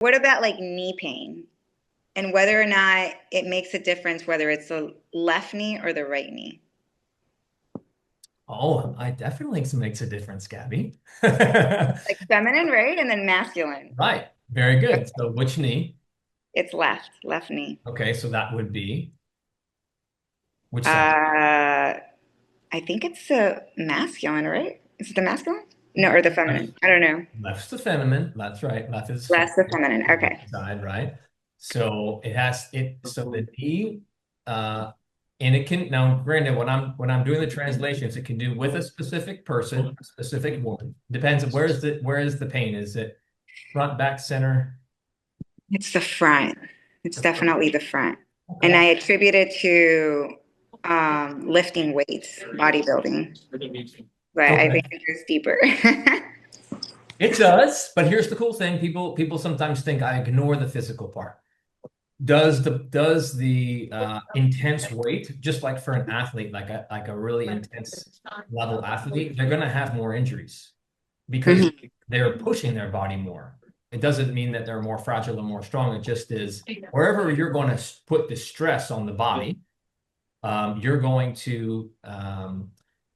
What about like knee pain and whether or not it makes a difference whether it's the left knee or the right knee? Oh, I definitely think it makes a difference, Gabby. Like feminine, right? And then masculine. Right. Very good. Okay. So which knee? It's left knee. Okay, so that would be which side? I think it's the masculine, right? Is it the masculine? No, or the Left, feminine. I don't know. left's the feminine. That's right. Left is Less the feminine. the Okay. side, right? So it has it. So the knee, and it can now. Granted, when I'm doing the translations, it can do with a specific person, a specific woman. Depends on where is the pain? Is it front, back, center? It's the front. It's The front. definitely the front. And Okay. I attribute it to lifting weights, bodybuilding. But I Okay. think it goes deeper. It does, but here's the cool thing. People sometimes think I ignore the physical part. Does the intense weight, just like for an athlete, like a really intense level athlete, they're gonna have more injuries because Mhm. they're pushing their body more. It doesn't mean that they're more fragile or more strong. It just is wherever you're going to put the stress on the body, you're going to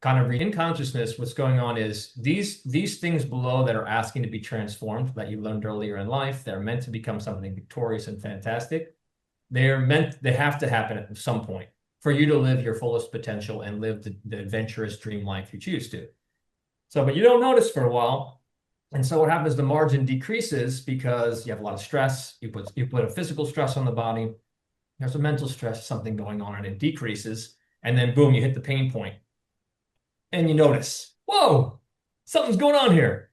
kind of in consciousness. What's going on is these things below that are asking to be transformed that you learned earlier in life. They're meant to become something victorious and fantastic. They have to happen at some point for you to live your fullest potential and live the adventurous dream life you choose to. So, but you don't notice for a while. And so what happens, the margin decreases because you have a lot of stress. You put a physical stress on the body. There's a mental stress, something going on, and it decreases. And then boom, you hit the pain point and you notice, whoa, something's going on here.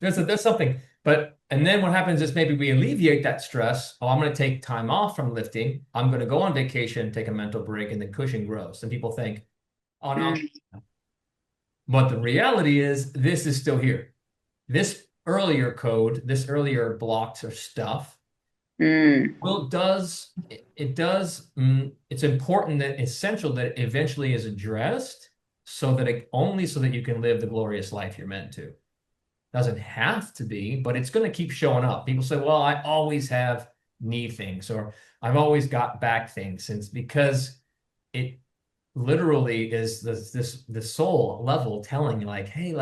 There's something. But and then what happens is maybe we alleviate that stress. Oh, I'm going to take time off from lifting. I'm going to go on vacation, take a mental break, and the cushion grows. And people think, oh no. Mm. But the reality is this is still here. This earlier code, this earlier blocks or stuff, Mm. well, it's important that essential that it eventually is addressed so that so that you can live the glorious life you're meant to. Doesn't have to be, but it's going to keep showing up. People say, well, I always have knee things or I've always got back things. And it's because it literally is the soul level telling you like, hey,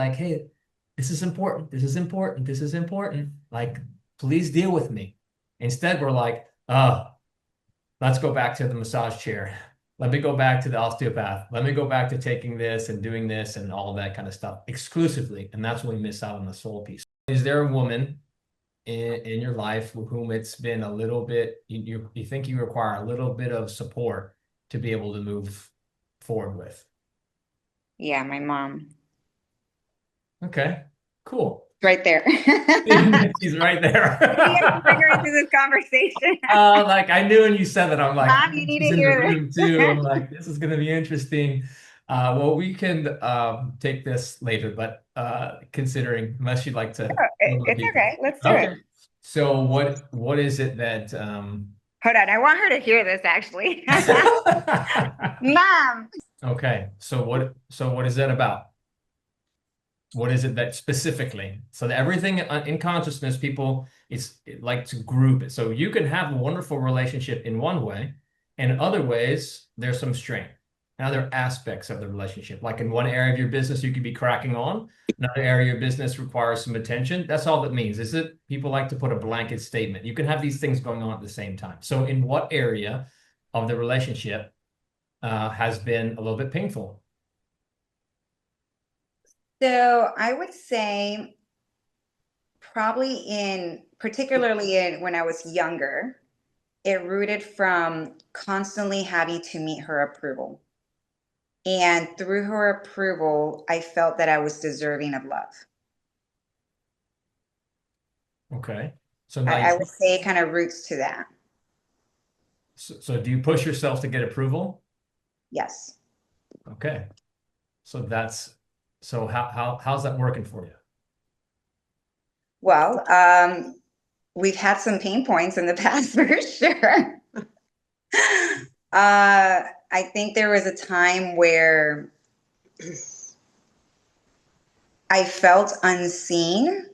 this is important, this is important, this is important. Like, please deal with me. Instead, we're like, oh, let's go back to the massage chair. Let me go back to the osteopath. Let me go back to taking this and doing this and all that kind of stuff exclusively. And that's when we miss out on the soul piece. Is there a woman in your life with whom it's been a little bit, you think you require a little bit of support to be able to move forward with? Yeah, my mom. Okay, cool. Right there. She's right We have to bring her there. into this conversation. Like I knew when you said that, I'm like, Mom, you need she's to in the hear room too. I'm like, this is gonna be interesting. Well, we can take this later, but considering unless you'd like to Oh, a little bit it's deeper. okay. Let's do it. Okay. So what is it that Hold on. I want her to hear this actually. Mom. okay, so what is that about? What is it that specifically? So that everything in consciousness, people like to group it. So you can have a wonderful relationship in one way, and in other ways, there's some strain. And other aspects of the relationship. Like in one area of your business, you could be cracking on. Another area of your business requires some attention. That's all that means. Is it? People like to put a blanket statement. You can have these things going on at the same time. So in what area of the relationship has been a little bit painful? So I would say probably particularly in when I was younger, it rooted from constantly having to meet her approval. And through her approval, I felt that I was deserving of love. Okay. So now I would say it kind of roots to that. so do you push yourself to get approval? Yes. Okay. So that's so how's that working for you? Well, we've had some pain points in the past for sure. I think there was a time where I felt unseen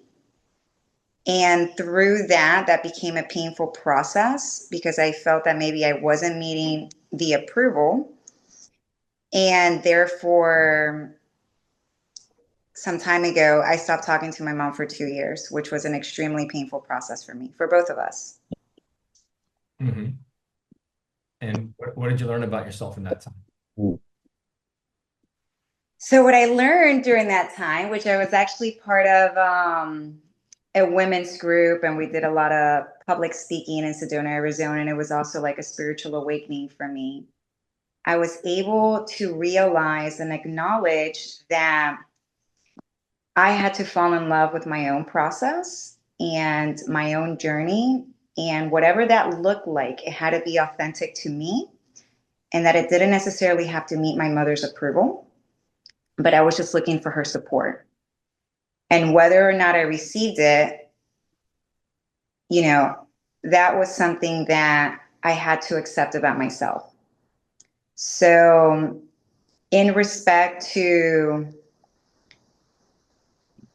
And through that, that became a painful process because I felt that maybe I wasn't meeting the approval. And therefore, some time ago, I stopped talking to my mom for 2 years, which was an extremely painful process for me, for both of us. Hmm. And what did you learn about yourself in that time? So, what I learned during that time, which I was actually part of a women's group, and we did a lot of public speaking in Sedona, Arizona, and it was also like a spiritual awakening for me. I was able to realize and acknowledge that I had to fall in love with my own process and my own journey. And whatever that looked like, it had to be authentic to me, and that it didn't necessarily have to meet my mother's approval, but I was just looking for her support. And whether or not I received it, you know, that was something that I had to accept about myself. So, in respect to,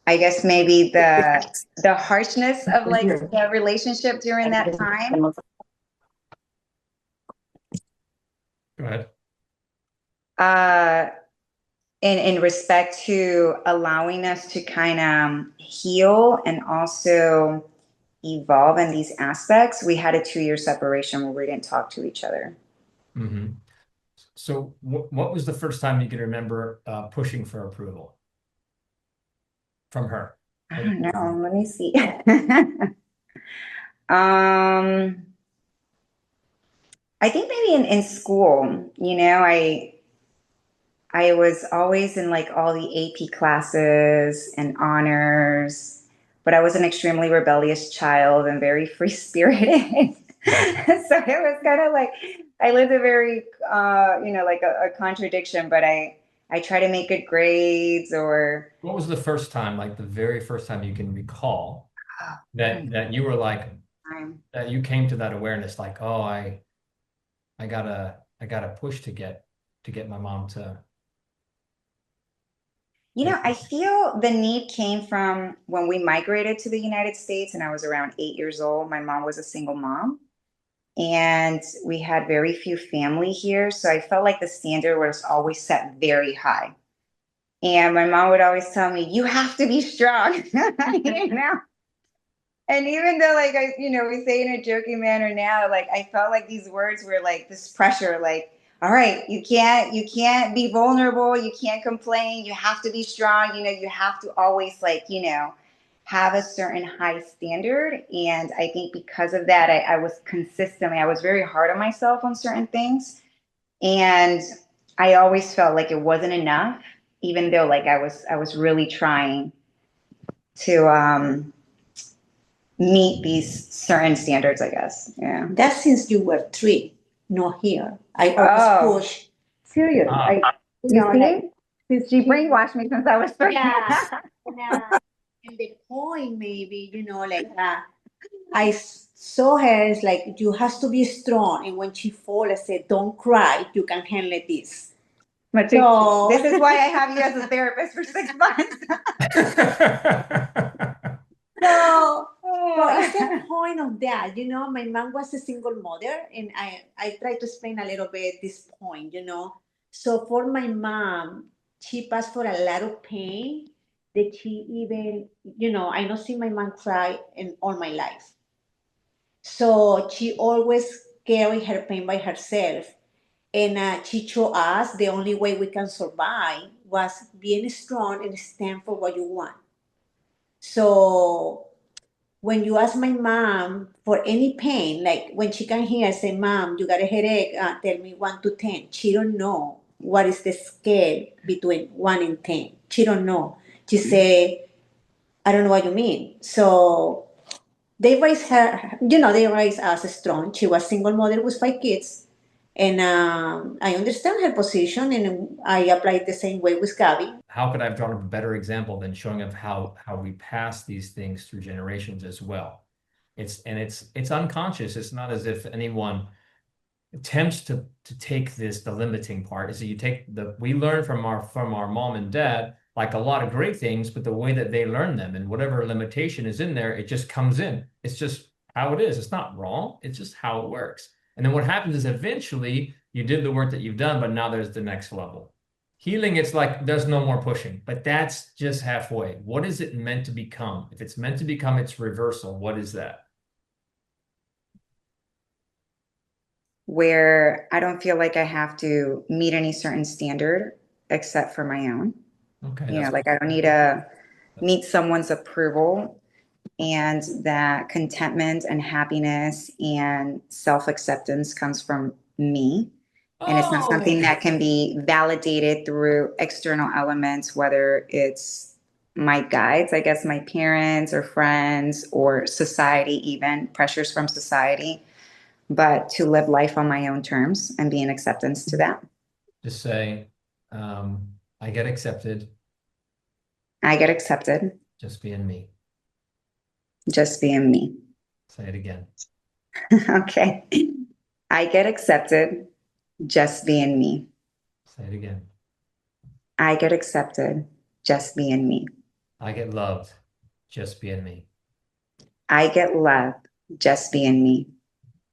I guess maybe the harshness of like the relationship during that time, Go ahead. uh, in respect to allowing us to kind of heal and also evolve in these aspects, we had a 2 year separation where we didn't talk to each other. Hmm. So what was the first time you can remember pushing for approval from her? I don't know. Let me see. um, I think maybe in school, I was always in like all the AP classes and honors, but I was an extremely rebellious child and very free spirited. So it was kind of like I lived a very, like a contradiction, but I try to make good grades or, What was the first time, like the very first time you can recall oh, that you were like time. that you came to that awareness, like, oh, I gotta push to get my mom to make. I feel the need came from when we migrated to the United States and I was around 8 years old. My mom was a single mom and we had very few family here. So I felt like the standard was always set very high. And my mom would always tell me, you have to be strong, you know? And even though like we say in a joking manner now, like I felt like these words were like this pressure, like, all right, you can't be vulnerable, you can't complain, you have to be strong, you have to always like, have a certain high standard. And I think because of that, I was consistently, I was very hard on myself on certain things. And I always felt like it wasn't enough, even though like I was really trying to meet these certain standards, I guess. Yeah. That's since you were 3, not here. I always Oh, push. serious. Ah, Like, she brainwashed me since I was 3. Yes. And the point, maybe, I saw her as like, you have to be strong. And when she fall, I said, don't cry. You can handle this. So, This is why I have you as a therapist for 6 months. so, but it's the point of that, my mom was a single mother, and I try to explain a little bit this point. So for my mom, she passed for a lot of pain that she even, I don't see my mom cry in all my life. So she always carried her pain by herself. And she showed us the only way we can survive was being strong and stand for what you want. So when you ask my mom for any pain, like when she come here and say, Mom, you got a headache, tell me 1 to 10. She don't know what is the scale between 1 and 10. She don't know. She say, I don't know what you mean. So they raised her, they raised us strong. She was single mother with 5 kids. And I understand her position, and I applied the same way with Gabby. how could I have drawn up a better example than showing of how we pass these things through generations as well? It's unconscious. It's not as if anyone attempts to take the limiting part. Is that you take we learn from our mom and dad like a lot of great things, but the way that they learn them and whatever limitation is in there, it just comes in. It's just how it is. It's not wrong. It's just how it works. And then what happens is eventually you did the work that you've done, but now there's the next level. Healing, it's like there's no more pushing, but that's just halfway. What is it meant to become? If it's meant to become its reversal, what is that? Where I don't feel like I have to meet any certain standard except for my own. Okay, You know, that's like I don't need to meet someone's approval, and that contentment and happiness and self-acceptance comes from me. And it's not something oh, that can be validated through external elements, whether it's my guides, I guess my parents or friends or society, even pressures from society, but to live life on my own terms and be in acceptance to that. just say, I get accepted, I get accepted, just being me. just being me. Say it again. Okay. I get accepted, just being me. Say it again. I get accepted, just being me. I get loved, just being me. I get loved, just being me.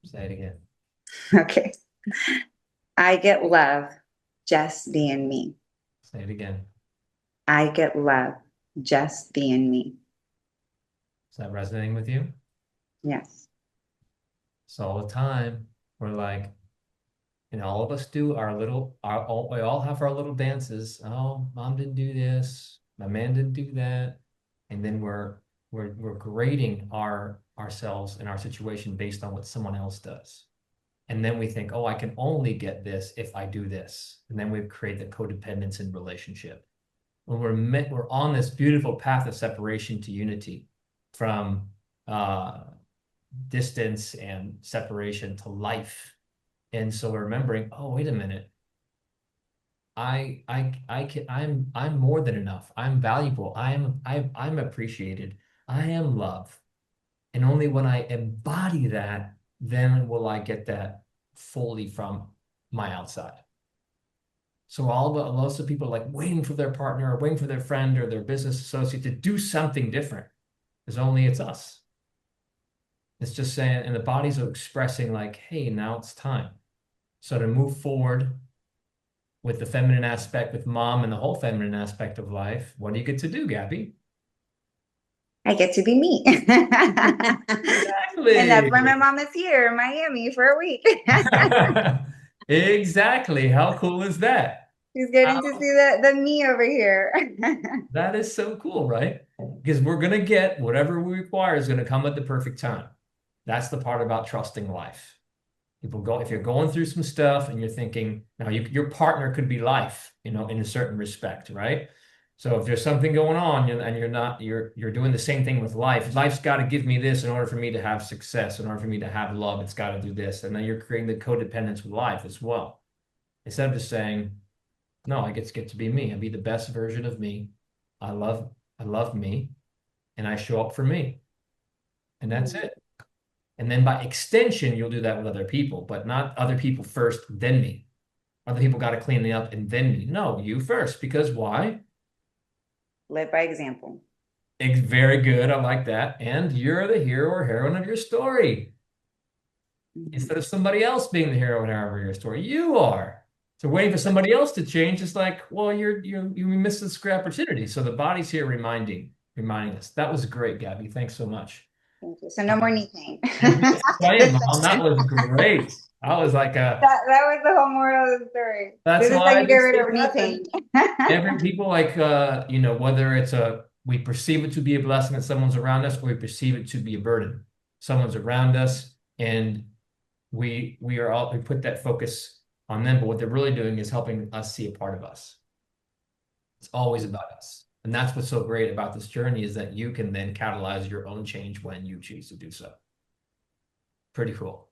Say it again. Okay. I get love, just being me. Say it again. I get love, just being me. Is that resonating with you? Yes. So all the time, we're like, all of us do we all have our little dances. Oh, mom didn't do this. My man didn't do that. And then we're grading ourselves and our situation based on what someone else does. And then we think, oh, I can only get this if I do this. And then we create the codependence in relationship. When we're on this beautiful path of separation to unity, from distance and separation to life. And so we're remembering, oh, wait a minute. I'm more than enough. I'm valuable. I'm appreciated. I am love. And only when I embody that, then will I get that fully from my outside. So lots of people are like waiting for their partner or waiting for their friend or their business associate to do something different. Because only it's us. It's just saying, and the bodies are expressing like, hey, now it's time. So to move forward with the feminine aspect, with mom and the whole feminine aspect of life, what do you get to do, Gabby? I get to be me. Exactly. And that's why my mom is here in Miami for a week. Exactly. How cool is that? She's getting to see the me over here. That is so cool, right? Because we're going to get whatever we require is going to come at the perfect time. That's the part about trusting life. If you're going through some stuff and you're thinking, now your partner could be life, in a certain respect, right? So if there's something going on and you're doing the same thing with life, life's got to give me this in order for me to have success, in order for me to have love, it's got to do this. And then you're creating the codependence with life as well. Instead of just saying, no, I get to be me. I be the best version of me. I love me and I show up for me. And that's it. And then by extension, you'll do that with other people, but not other people first, then me. Other people got to clean me up and then me. No, you first. Because why? Live by example. It's very good. I like that. And you're the hero or heroine of your story. Instead of somebody else being the hero or heroine of your story, you are. So waiting for somebody else to change is like, well, you missed this great opportunity. So the body's here reminding us. That was great, Gabby. Thanks so much. Thank you. So no more knee pain. Playing, Mom, that was great. I was like, that was the whole moral of the story. That's This is why how I you get just rid think of knee pain. every people like, whether we perceive it to be a blessing that someone's around us, or we perceive it to be a burden. Someone's around us, and we put that focus on them, but what they're really doing is helping us see a part of us. It's always about us. And that's what's so great about this journey, is that you can then catalyze your own change when you choose to do so. Pretty cool.